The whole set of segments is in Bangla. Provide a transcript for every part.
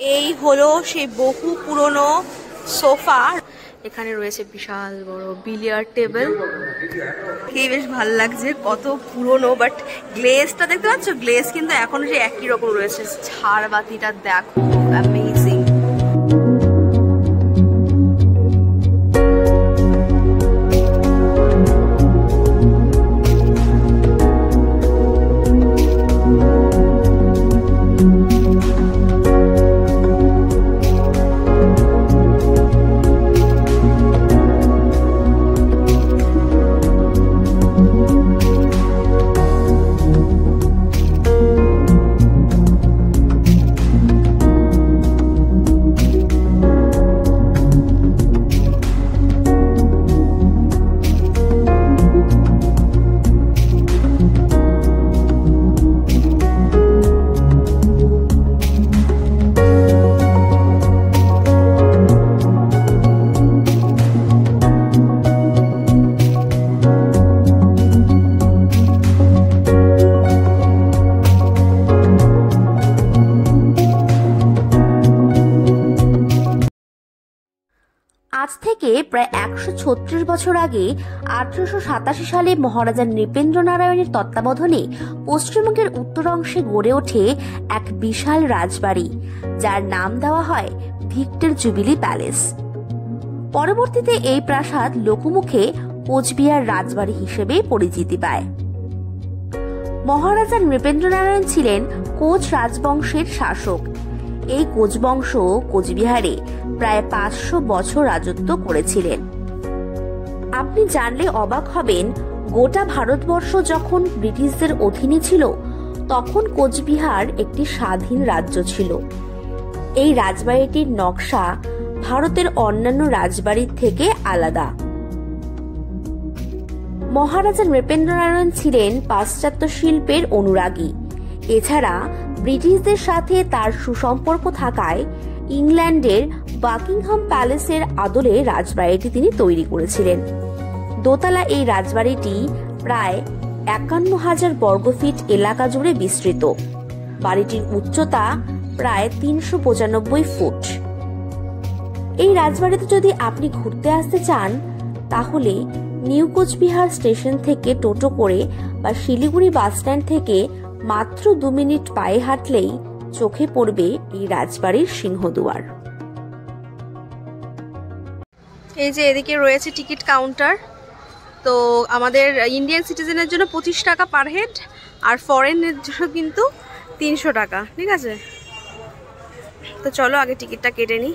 এই হলো সেই বহু পুরনো সোফা। এখানে রয়েছে বিশাল বড় বিলিয়ার্ড টেবিল। খেয়ে বেশ ভালো লাগছে, কত পুরনো, বাট গ্লেজটা দেখতে পাচ্ছ, গ্লেজ কিন্তু এখনো সেই একই রকম রয়েছে। ঝাড়বাতিটা দেখো, অ্যামেজিং। আজ থেকে প্রায় ১৩৬ বছর আগে ১৮৮৭ সালে মহারাজা নৃপেন্দ্র নারায়ণের তত্ত্বাবধানে পশ্চিমবঙ্গের উত্তর অংশে গড়ে ওঠে এক বিশাল রাজবাড়ি, যার নাম দেওয়া হয় ভিক্টর জুবিলি প্যালেস। পরবর্তীতে এই প্রাসাদ লোকমুখে কোচবিহার রাজবাড়ি হিসেবে পরিচিতি পায়। মহারাজা নৃপেন্দ্র নারায়ণ ছিলেন কোচ রাজবংশের শাসক। এই কোচ বংশ কোচবিহারে প্রায় ৫০০ বছর রাজত্ব করেছিলেন। আপনি জানলে অবাক হবেন, গোটা ভারতবর্ষ যখন ব্রিটিশদের অধীনে ছিল, তখন কোচবিহার একটি স্বাধীন রাজ্য ছিল। এই রাজবাড়িটির নকশা ভারতের অন্যান্য রাজবাড়ির থেকে আলাদা। মহারাজা নৃপেন্দ্র নারায়ণ ছিলেন পাশ্চাত্য শিল্পের অনুরাগী। এছাড়া ব্রিটিশদের সাথে তার সুসম্পর্ক থাকায় ইংল্যান্ডের বাকিংহাম প্যালেসের আদলে রাজবাড়িটি তিনি তৈরি করেছিলেন। দোতলা এই রাজবাড়িটি প্রায় ৫১,০০০ বর্গফিট এলাকা জুড়ে বিস্তৃত। বাড়িটির উচ্চতা প্রায় ৩৯৫ ফুট। এই রাজবাড়িতে যদি আপনি ঘুরতে আসতে চান, তাহলে নিউ কোচবিহার স্টেশন থেকে টোটো করে বা শিলিগুড়ি বাসস্ট্যান্ড থেকে মাত্র ২ মিনিট পায়ে হাঁটলেই চোখে পড়বে এই রাজবাড়ির সিংহদুয়ার। এই যে এদিকে রয়েছে টিকিট কাউন্টার। তো আমাদের ইন্ডিয়ান সিটিজেনের জন্য ২৫ টাকা পার হেড, আর ফরেনের জন্য কিন্তু ৩০০ টাকা। ঠিক আছে, তো চলো আগে টিকিটটা কেটে নিই।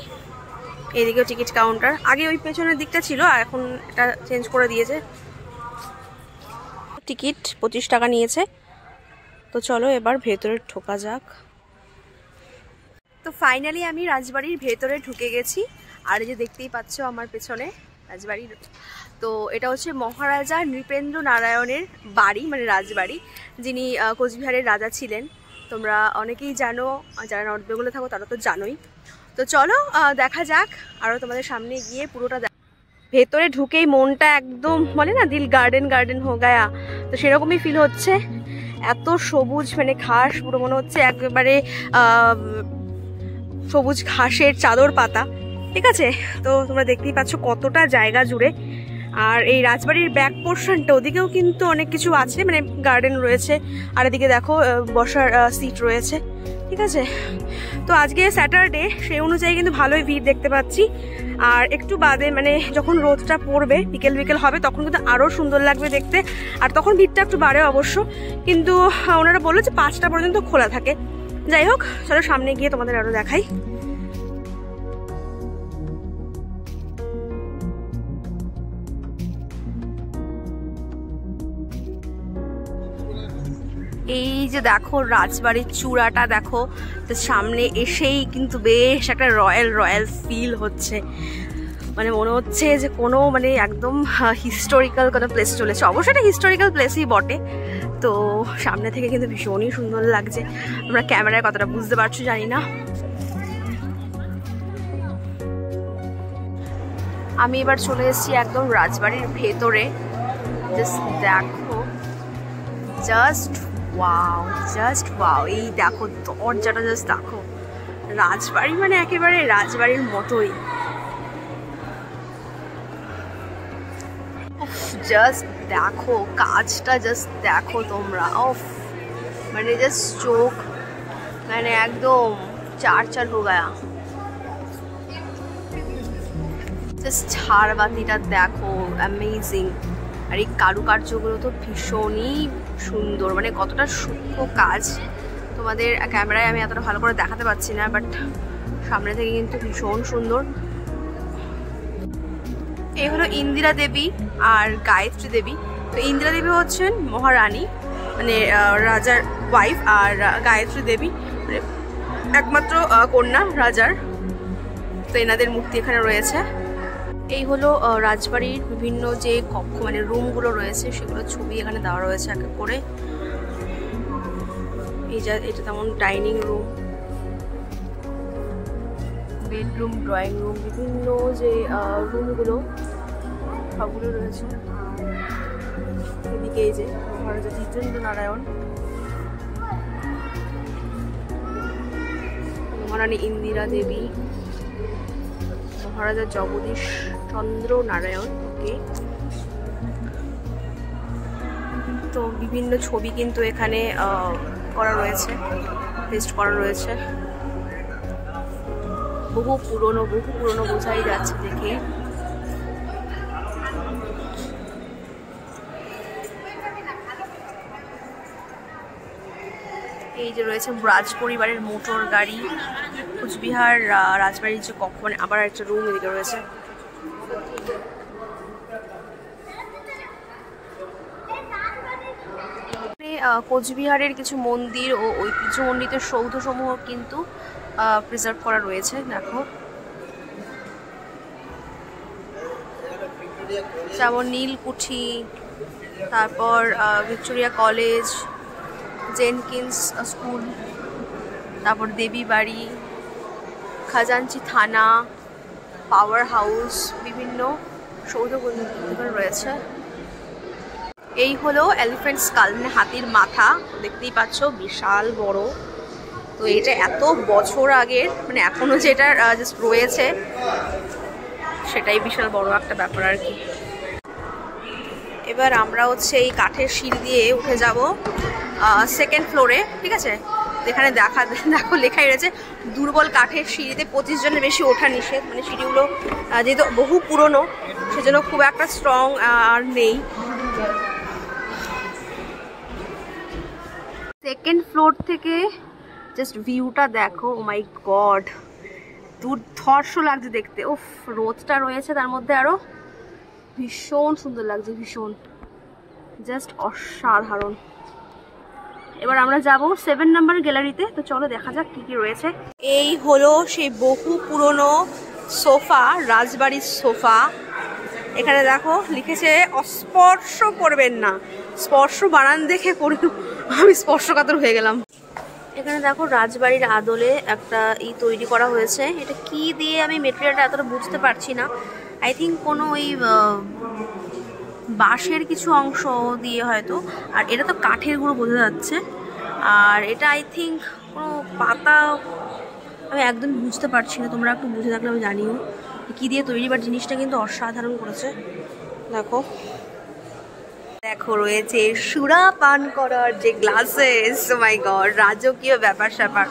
এদিকেও টিকিট কাউন্টার, আগে ওই পেছনের দিকটা ছিল, আর এখন এটা চেঞ্জ করে দিয়েছে। টিকিট ২৫ টাকা নিয়েছে। তো চলো এবার ভেতরে ঢোকা যাক। তো ফাইনালি আমি রাজবাড়ির ভেতরে ঢুকে গেছি। আর এই যে দেখতেই পাচ্ছ আমার পেছনে রাজবাড়ির, তো এটা হচ্ছে মহারাজা নৃপেন্দ্র নারায়ণের বাড়ি, মানে রাজবাড়ি, যিনি কোচবিহারের রাজা ছিলেন। তোমরা অনেকেই জানো, যারা নর্থ বেঙ্গলে থাকো তারা তো জানোই। তো চলো দেখা যাক, আরও তোমাদের সামনে গিয়ে পুরোটা। ভেতরে ঢুকেই মনটা একদম বলে না, দিল গার্ডেন গার্ডেন হো গায়া, তো সেরকমই ফিল হচ্ছে। এত সবুজ, মানে ঘাস, পুরো মনে হচ্ছে একেবারে সবুজ ঘাসের চাদর পাতা। ঠিক আছে, তো তোমরা দেখতেই পাচ্ছ কতটা জায়গা জুড়ে। আর এই রাজবাড়ির ব্যাক পোর্শনটা, ওদিকেও কিন্তু অনেক কিছু আছে, মানে গার্ডেন রয়েছে, আর এদিকে দেখো বসার সিট রয়েছে। ঠিক আছে, তো আজকে স্যাটারডে, সেই অনুযায়ী কিন্তু ভালোই ভিড় দেখতে পাচ্ছি। আর একটু বাদে, মানে যখন রোদটা পড়বে, বিকেল বিকেল হবে, তখন কিন্তু আরও সুন্দর লাগবে দেখতে। আর তখন ভিড়টা একটু বাড়ে অবশ্য, কিন্তু ওনারা বললো যে ৫টা পর্যন্ত খোলা থাকে। যাই হোক, চলো সামনে গিয়ে তোমাদের আরও দেখাই। এই যে দেখো রাজবাড়ির চূড়াটা দেখো, তো সামনে এসেই কিন্তু বেশ একটা রয়্যাল রয়্যাল ফিল হচ্ছে। মানে মনে হচ্ছে যে কোনো মানে একদম হিস্টোরিক্যাল কোনো প্লেস চলেছে। অবশ্যই এটা হিস্টোরিক্যাল প্লেসই বটে। তো সামনে থেকে কিন্তু ভীষণই সুন্দর লাগছে। আমরা ক্যামেরায় কতটা বুঝতে পারছো জানি না। আমি এবার চলে এসেছি একদম রাজবাড়ির ভেতরে। জাস্ট দেখো, জাস্ট ওয়াও, জাস্ট ওয়াও। এই দেখো দরজাটা, জাস্ট দেখো, রাজবাড়ি মানে একেবারে রাজবাড়ির মতোই। জাস্ট দেখো কাজটা, জাস্ট দেখো তোমরা, অফ মানে জাস্ট চোখ মানে একদম চার হো গায়া। জাস্ট ঝাড়বাতিটা দেখো, অ্যামেজিং। আর এই কারুকার্যগুলো তো ভীষণই সুন্দর, মানে কতটা সূক্ষ্ম কাজ তোমাদের ক্যামেরায় আমি এতটা ভালো করে দেখাতে পারছি না, বাট সামনে থেকে কিন্তু ভীষণ সুন্দর। এই হলো ইন্দিরা দেবী আর গায়ত্রী দেবী। তো ইন্দিরা দেবী হচ্ছেন মহারানী, মানে রাজার ওয়াইফ, আর গায়ত্রী দেবী মানে একমাত্র কন্যা রাজার। তো এনাদের মূর্তি এখানে রয়েছে। এই হলো রাজবাড়ির বিভিন্ন যে কক্ষ মানে রুমগুলো রয়েছে সেগুলোর ছবি এখানে দেওয়া রয়েছে এক এক করে। এটা তেমন dining room, bedroom, drawing room, বিভিন্ন যে রুমগুলো সবগুলো রয়েছে। এদিকে এই যে মহারাজা জিতেন্দ্র নারায়ণ, মহারানী ইন্দিরা দেবী, মহারাজা জগদীশ চন্দ্র নারায়ণ। ওকে, তো বিভিন্ন ছবি কিন্তু এখানে করা রয়েছে, পেস্ট করা রয়েছে। বহু পুরনো বোঝাই যাচ্ছে দেখে। এই যে রয়েছে রাজ পরিবারের মোটর গাড়ি, কোচবিহার রাজবাড়ির যে কক্ষ মানে আবার একটা রুম এদিকে রয়েছে। কোচবিহারের কিছু মন্দির ও ঐতিহ্যমণ্ডিত সৌধসমূহ কিন্তু প্রিজার্ভ করা রয়েছে। দেখো যেমন নীলকুঠি, তারপর ভিক্টোরিয়া কলেজ, জেনকিন্স স্কুল, তারপর দেবী বাড়ি, খাজাঞ্চি থানা, পাওয়ার হাউস, বিভিন্ন সৌধ রয়েছে। এই হলো এলিফ্যান্ট স্কাল মানে হাতির মাথা, দেখতেই পাচ্ছ বিশাল বড়। তো এটা এত বছর আগের, মানে এখনো যেটা জাস্ট রয়েছে সেটাই বিশাল বড় একটা ব্যাপার আর কি। এবার আমরা হচ্ছে এই কাঠের সিঁড়ি দিয়ে উঠে যাব সেকেন্ড ফ্লোরে, ঠিক আছে। এখানে দেখো লেখাই রয়েছে দুর্বল কাঠের সিঁড়িতে 25 জনের বেশি ওঠা নিষেধ। মানে সিঁড়িগুলো যেহেতু বহু পুরনো সেজন্য খুব একটা স্ট্রং আর নেই। সেকেন্ড ফ্লোর থেকে জাস্ট ভিউটা দেখো, ও মাই গড, দুর্ধর্ষ লাগছে দেখতে। উফ, রোদটা রয়েছে তার মধ্যে আরো ভীষণ সুন্দর লাগছে, ভীষণ জাস্ট অসাধারণ। এবার আমরা যাব 7 নম্বর গ্যালারিতে। তো চলো দেখা যাক কি কি রয়েছে। এই হলো সেই বহু পুরনো সোফা, রাজবাড়ির সোফা। এখানে দেখো লিখেছে অস্পর্শ করবেন না, স্পর্শ বানান দেখে আমি স্পর্শকাতর হয়ে গেলাম। এখানে দেখো রাজবাড়ির আদলে একটা তৈরি করা হয়েছে। এটা কি দিয়ে আমি মেটেরিয়ালটা এতটা বুঝতে পারছি না। আই থিঙ্ক কোনো ওই বাঁশের কিছু অংশ দিয়ে হয়তো, আর এটা তো কাঠের গুঁড়ো বোঝা যাচ্ছে। আর এটা আই থিঙ্ক কোনো পাতা, আমি একদম বুঝতে পারছি না, তোমরা একটু বুঝে থাকলে আমি জানিও কি দিয়ে তৈরি। বাট জিনিসটা কিন্তু অসাধারণ করেছে। দেখো দেখো রয়েছে সুরা পান করার যে গ্লাসেস, মাই গড, রাজকীয় ব্যাপার স্যাপার।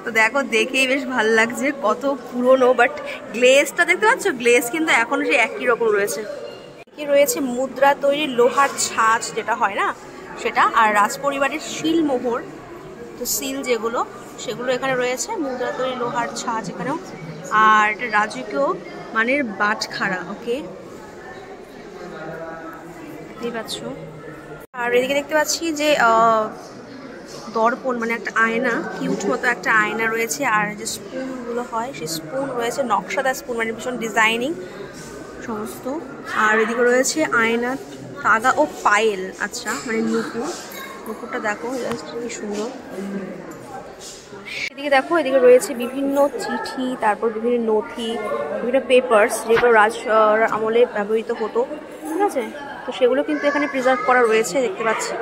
তো দেখো দেখেই বেশ ভালো লাগছে, কত পুরনো। বাট গ্লেজটা দেখতে পাচ্ছ, গ্লেজ কিন্তু এখনো সেই একই রকম রয়েছে। কি রয়েছে মুদ্রা তৈরি লোহার ছাঁচ যেটা হয় না সেটা, আর রাজপরিবারের শিলমোহর, তো সিল যেগুলো সেগুলো এখানে রয়েছে। মুদ্রা তৈরি লোহার ছাঁচ এখানেও, আর এটা রাজকীয় মানের বাটখারা। ওকে, দেখতেই পাচ্ছ। আর এদিকে দেখতে পাচ্ছি যে দর্পণ মানে একটা আয়না, কিউট মতো একটা আয়না রয়েছে। আর যে স্পুনগুলো হয় সেই স্পুন রয়েছে, নকশাদার স্পুন, মানে ভীষণ ডিজাইনিং সমস্ত। আর এদিকে রয়েছে আয়না, তাগা ও পায়েল, আচ্ছা মানে নুপুরটা দেখো জাস্ট কি সুন্দর। এদিকে দেখো, এদিকে রয়েছে বিভিন্ন চিঠি, তারপর বিভিন্ন নথি, বিভিন্ন পেপারস যেগুলো রাজ আমলে ব্যবহৃত হতো, ঠিক আছে। তো সেগুলো কিন্তু এখানে প্রিজার্ভ করা রয়েছে, দেখতে পাচ্ছি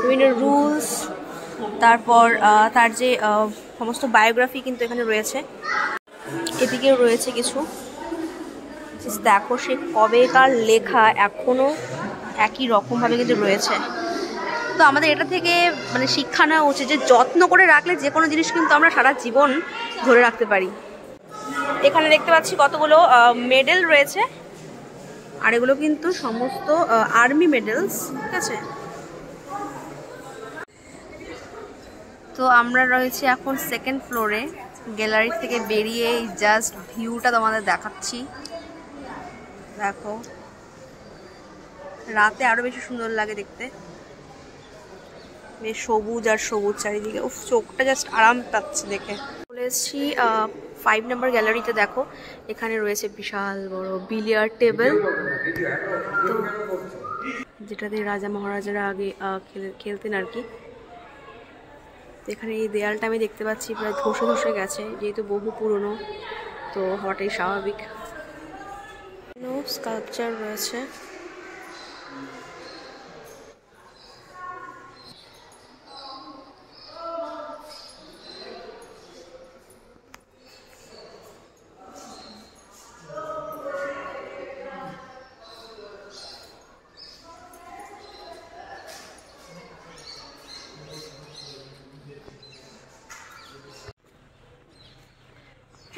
বিভিন্ন রুলস, তারপর তার যে সমস্ত বায়োগ্রাফি কিন্তু এখানে রয়েছে। এদিকেও রয়েছে কিছু, দেখো সে কবেকার লেখা এখনো একই রকমভাবে কিন্তু রয়েছে। তো আমাদের এটা থেকে মানে শিক্ষা নেওয়া উচিত যে যত্ন করে রাখলে যে কোনো জিনিস কিন্তু আমরা সারা জীবন ধরে রাখতে পারি। এখানে দেখতে পাচ্ছি কতগুলো মেডেল রয়েছে, আর এগুলো কিন্তু সমস্ত আর্মি মেডেলস, ঠিক আছে। তো আমরা রয়েছি এখন সেকেন্ড ফ্লোরে, গ্যালারি থেকে বেরিয়ে জাস্ট ভিউটা তোমাদের দেখাচ্ছি। দেখো রাতে আরো বেশি সুন্দর লাগে দেখতে, বেশ সবুজ আর সবুজ চারিদিকে, উফ চোখটা জাস্ট আরাম পাচ্ছে দেখে। চলে এসেছি 5 নম্বর গ্যালারিতে। দেখো এখানে রয়েছে বিশাল বড় বিলিয়ার্ড টেবিল, তো যেটাতে রাজা মহারাজারা আগে খেলতেন আর কি। এখানে এই দেয়ালটা আমি দেখতে পাচ্ছি প্রায় ধসে ধসে গেছে, যেহেতু বহু পুরনো, তো হওয়াটাই স্বাভাবিক। স্কাল্পচার রয়েছে।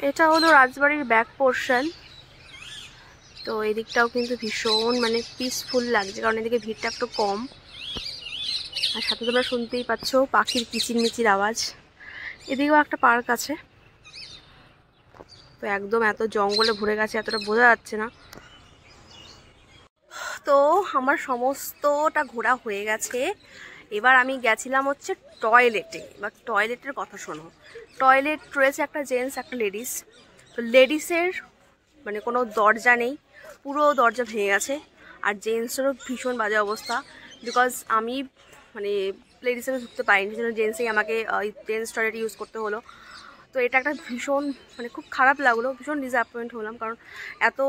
এটা হলো রাজবাড়ির ব্যাক পোর্শন। তো এদিকটাও কিন্তু ভীষণ মানে পিসফুল লাগছে, কারণ এদিকে ভিড়টা একটু কম, আর সাথে তোমরা শুনতেই পাচ্ছ পাখির কিচিরমিচির আওয়াজ। এদিকেও একটা পার্ক আছে, তো একদম এত জঙ্গলে ভরে গেছে এতটা বোঝা যাচ্ছে না। তো আমার সমস্তটা ঘোরা হয়ে গেছে। এবার আমি গেছিলাম হচ্ছে টয়লেটে। এবার টয়লেটের কথা শোনো। টয়লেট রয়েছে একটা জেন্টস একটা লেডিস। তো লেডিসের মানে কোনো দরজা নেই, পুরো দরজা ভেঙে গেছে, আর জেন্টসেরও ভীষণ বাজে অবস্থা। বিকজ আমি মানে লেডিসে ঢুকতে পারিনি, সেজন্য জেন্টসেই আমাকে জেন্টস টয়লেট ইউজ করতে হলো। তো এটা একটা ভীষণ মানে খুব খারাপ লাগলো, ভীষণ ডিসঅ্যাপয়েন্ট হলাম, কারণ এত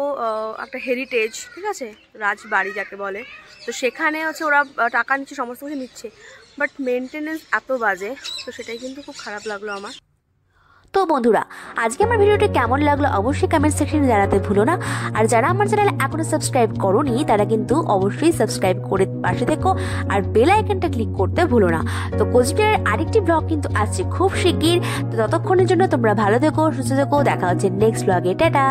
একটা হেরিটেজ, ঠিক আছে, রাজবাড়ি যাকে বলে, তো সেখানে হচ্ছে ওরা টাকা নিচ্ছে, সমস্ত কিছু নিচ্ছে, বাট মেনটেনেন্স এত বাজে, তো সেটাই কিন্তু খুব খারাপ লাগলো আমার। তো বন্ধুরা, আজকে আমার ভিডিওটা কেমন লাগলো অবশ্যই কমেন্ট সেকশনে জানাতে ভুলো না। আর যারা আমার চ্যানেলে এখনো সাবস্ক্রাইব করোনি তারা কিন্তু অবশ্যই সাবস্ক্রাইব করে পাশে থেকো, আর বেল আইকনটা ক্লিক করতে ভুলো না। তো কোচবিহারের আরেকটি ব্লগ কিন্তু আসছে খুব শিগগির। তো ততক্ষণের জন্য তোমরা ভালো থেকো, সুস্থ থেকো, দেখা হচ্ছে নেক্সট ব্লগে। টাটা।